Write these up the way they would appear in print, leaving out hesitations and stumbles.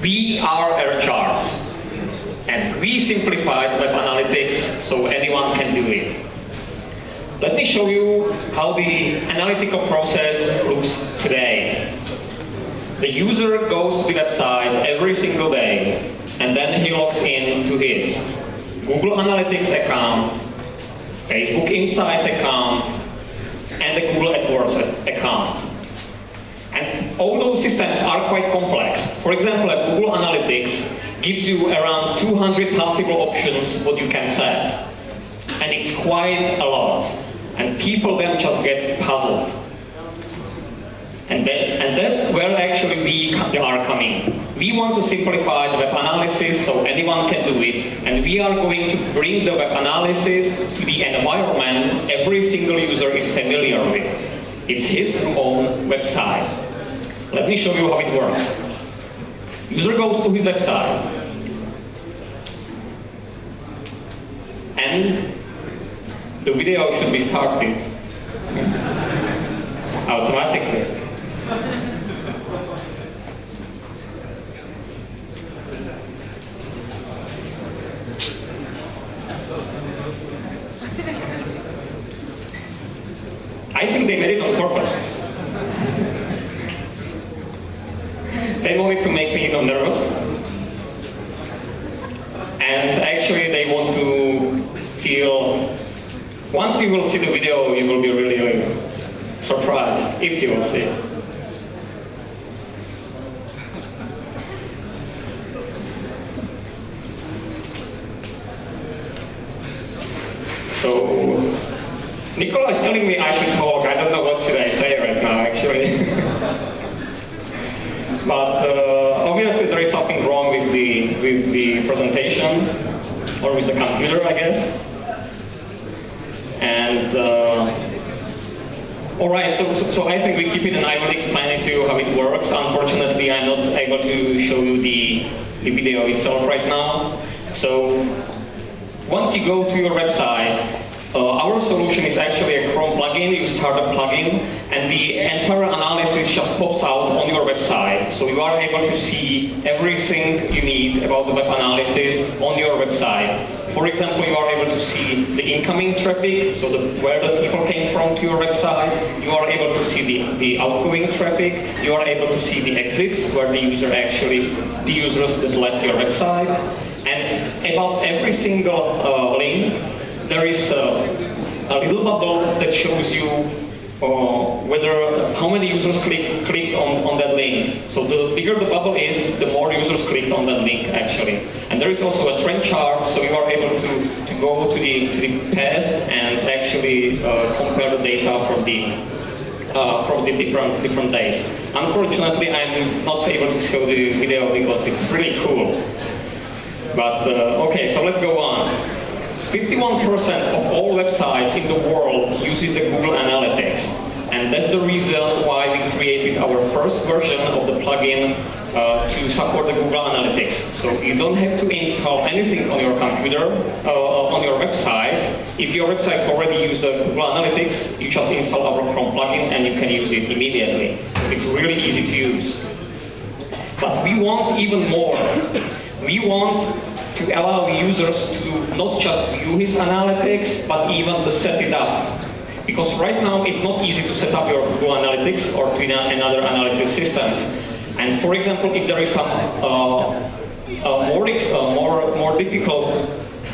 We are AirCharts, and we simplified web analytics so anyone can do it. Let me show you how the analytical process looks today. The user goes to the website every single day, and then he logs in to his Google Analytics account, Facebook Insights account, and the Google AdWords account. And all those systems are quite complex. For example, Google Analytics gives you around 200 possible options what you can set. And it's quite a lot. And people then just get puzzled. And that's where actually we are coming. We want to simplify the web analysis so anyone can do it. And we are going to bring the web analysis to the environment every single user is familiar with. It's his own website. Let me show you how it works. User goes to his website, and the video should be started automatically. I think they made it on purpose. They wanted to make me nervous. And actually they want to feel, once you will see the video, you will be really surprised if you will see it. So, Nicola is telling me I should talk. I don't know what should I say right now, actually. But obviously there is something wrong with the presentation, or with the computer, I guess. And all right, so I think we keep it, and I will explain it to you how it works. Unfortunately, I'm not able to show you the video itself right now. So once you go to your website, our solution is actually a Chrome plugin. You start a plugin, and the entire analysis just pops out on your website. So you are able to see everything you need about the web analysis on your website. For example, you are able to see the incoming traffic, so where the people came from to your website. You are able to see the outgoing traffic. You are able to see the exits, where the users that left your website. And above every single link, there is a little bubble that shows you how many users clicked on that link. So the bigger the bubble is, the more users clicked on that link, actually. And there is also a trend chart, so you are able to go to the past and actually compare the data from the different days. Unfortunately, I'm not able to show the video because it's really cool. But okay, so let's go on. 51% of all websites in the world uses the Google Analytics, and that's the reason why we created our first version of the plugin to support the Google Analytics. So you don't have to install anything on your computer, on your website. If your website already uses the Google Analytics, you just install our Chrome plugin and you can use it immediately. So it's really easy to use. But we want even more. We want to allow users to not just view his analytics, but even to set it up. Because right now it's not easy to set up your Google Analytics or to another analysis systems. And for example, if there is some more difficult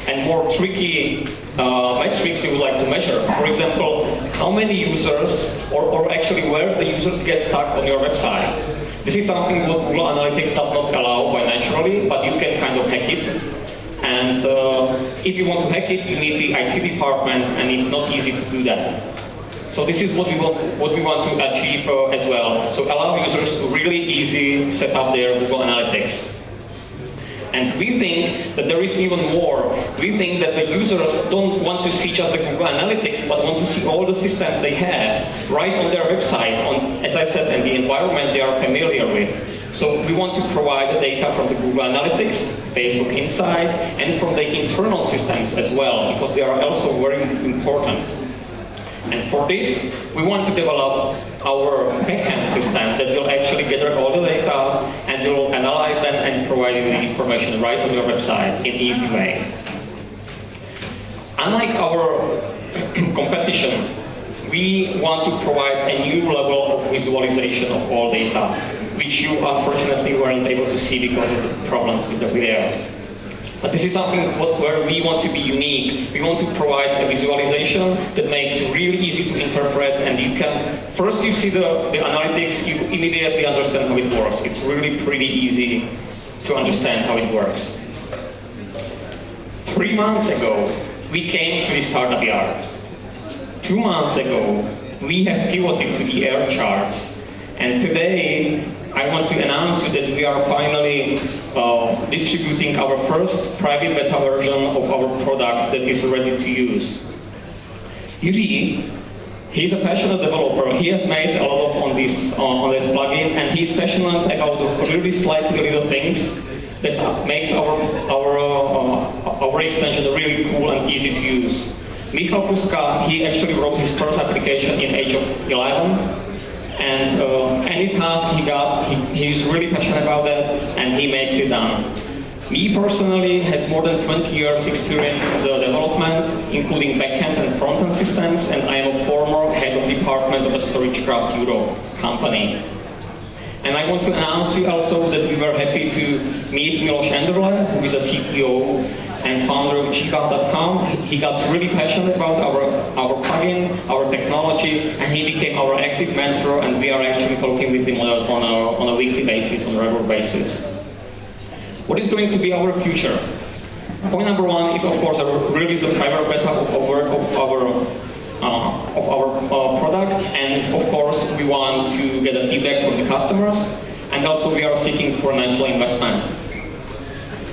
and more tricky metrics you would like to measure, for example, how many users, or actually where the users get stuck on your website. This is something what Google Analytics does not allow by naturally, but you can kind of hack it. And if you want to hack it, you need the IT department, and it's not easy to do that. So this is what we want to achieve as well. So allow users to really easy set up their Google Analytics. And we think that there is even more. We think that the users don't want to see just the Google Analytics, but want to see all the systems they have right on their website, as I said, in the environment they are familiar with. So we want to provide the data from the Google Analytics, Facebook Insight, and from the internal systems as well, because they are also very important. And for this, we want to develop our backend system that will actually gather all the data and will analyze them and provide you the information right on your website in an easy way. Unlike our competition, we want to provide a new level of visualization of all data, which you unfortunately weren't able to see because of the problems with the video. But this is something where we want to be unique. We want to provide a visualization that makes it really easy to interpret, and you can, first you see the analytics, you immediately understand how it works. It's really pretty easy to understand how it works. 3 months ago, we came to the StartupYard. 2 months ago, we have pivoted to the air charts. And today, I want to announce you that we are finally distributing our first private beta version of our product that is ready to use. Yuri, he's a passionate developer. He has made a lot of on this plugin, and he's passionate about really slightly little things that makes our extension really cool and easy to use. Michal Puska, he actually wrote his first application in age of 11. And any task he got, he's really passionate about that, and he makes it done. Me personally has more than 20 years experience in the development, including backend and frontend systems, and I am a former head of department of a StorageCraft Europe company. And I want to announce you also that we were happy to meet Miloš Enderle, who is a CTO and founder of Jiva.com. He got really passionate about our plugin, our technology, and he became our active mentor, and we are actually talking with him on a weekly basis, on a regular basis. What is going to be our future? Point number one is, of course, release the private beta of our product, and of course we want to get a feedback from the customers, and also we are seeking for an angel investment.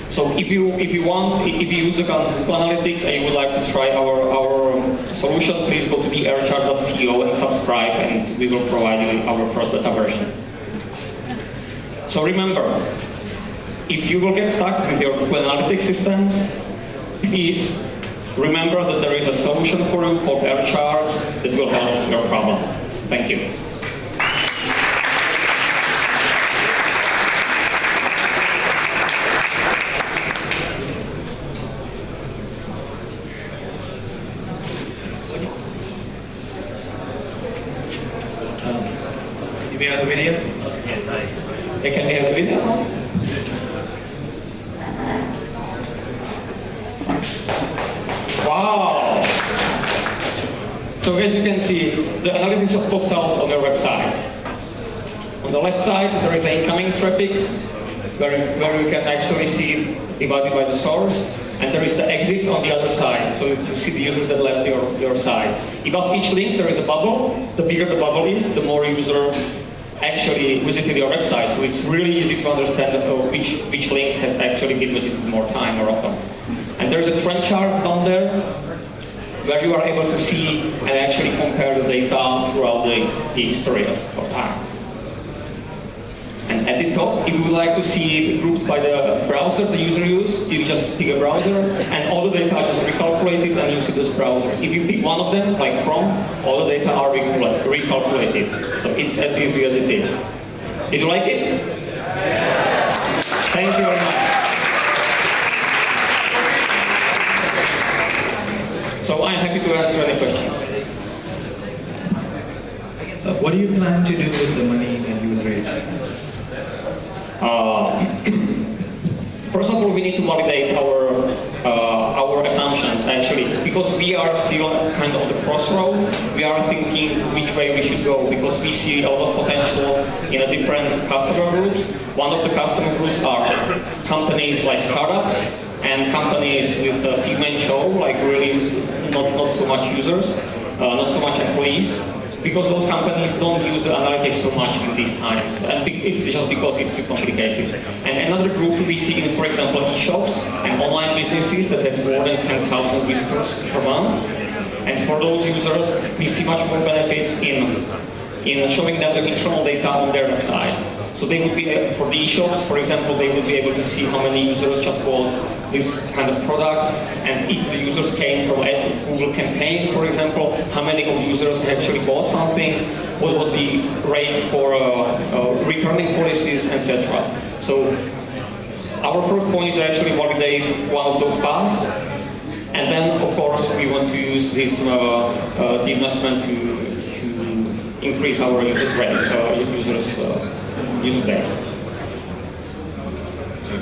So if you use the Google Analytics and you would like to try our solution, please go to the aircharts.co and subscribe, and we will provide you our first beta version. So remember, if you will get stuck with your Google Analytics systems, please remember that there is a solution for you called AirCharts that will help your problem. Thank you. Do we have the video? Yes, can we have the video now? Wow! So as you can see, the analytics just pops out on your website. On the left side, there is incoming traffic, where you can actually see divided by the source, and there is the exits on the other side, so you see the users that left your site. Above each link, there is a bubble. The bigger the bubble is, the more user actually visited your website, so it's really easy to understand which links has actually been visited more time or often. And there's a trend chart down there where you are able to see and actually compare the data throughout the history of time. And at the top, if you would like to see it grouped by the browser the user used, you just pick a browser, and all the data is just recalculated and you see this browser. If you pick one of them, like Chrome, all the data are recalculated. So it's as easy as it is. Did you like it? Thank you very much. So I'm happy to answer any questions. What do you plan to do with the money that you will raise? First of all, we need to validate our assumptions, actually, because we are still kind of at the crossroad. We are thinking which way we should go, because we see a lot of potential in a different customer groups. One of the customer groups are companies like startups and companies with a few-man show, like really not so much users, not so much employees, because those companies don't use the analytics so much in these times, and it's just because it's too complicated. And another group we see in, for example, e-shops and online businesses that has more than 10,000 visitors per month. And for those users, we see much more benefits in showing them the internal data on their website. So they would be, for the e-shops, for example, they would be able to see how many users just bought this kind of product, and if the users came from a Google campaign, for example, how many of users actually bought something, what was the rate for returning policies, etc. So our first point is actually validate one of those paths, and then of course we want to use this the investment to increase our users base.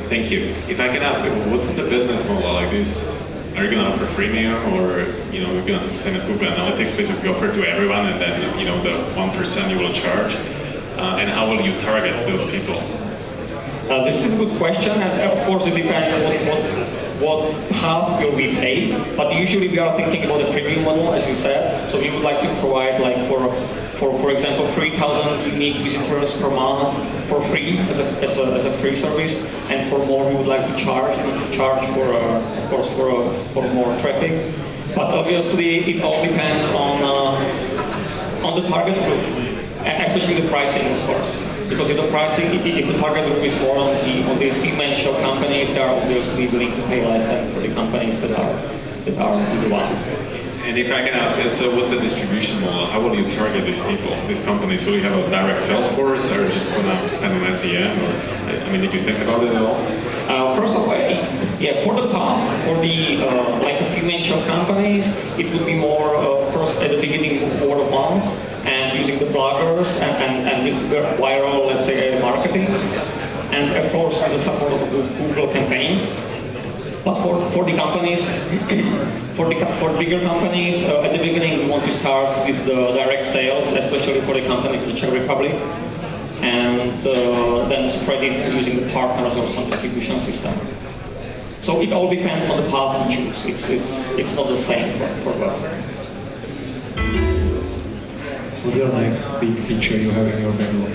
Thank you. If I can ask, what's the business model like this? Are you going to offer freemium, or you're going to same as Google Analytics, basically offer to everyone, and then the 1% you will charge? And how will you target those people? This is a good question, and of course it depends what path will we take. But usually we are thinking about a premium model, as you said. So we would like to provide, like for example, 3,000 unique visitors per month for free as a free service, and for more we would like to charge for of course for more traffic. But obviously it all depends on the target group, especially the pricing, of course. Because if the target group is more on the financial companies, they are obviously willing to pay less than for the companies that are the ones. And if I can ask, so what's the distribution model? How will you target these people, these companies? Will you have a direct sales force, or just going to spend on SEM? Or, did you think about it at all? First of all, for the path, for the like a few financial companies, it would be more first at the beginning word of mouth and using the bloggers and this viral, let's say, marketing, and of course with the support of Google campaigns. But for the companies, for bigger companies, at the beginning we want to start with the direct sales, especially for the companies in the Czech Republic, and then spread it using the partners or some distribution system. So it all depends on the path we choose. It's not the same for both. What's your next big feature you have in your backlog?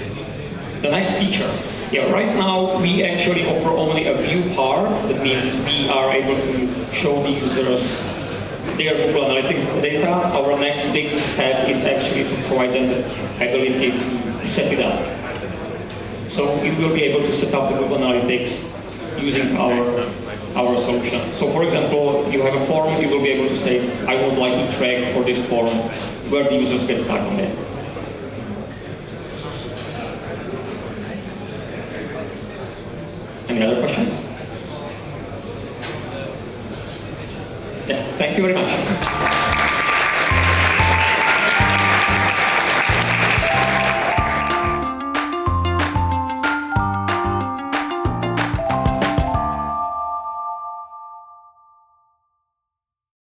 The next feature. Yeah, right now we actually offer only a view part. That means we are able to show the users their Google Analytics data. Our next big step is actually to provide them the ability to set it up. So you will be able to set up the Google Analytics using our solution. So for example, you have a form, you will be able to say, I would like to track for this form where the users get stuck on it. Any other questions? Yeah, thank you very much.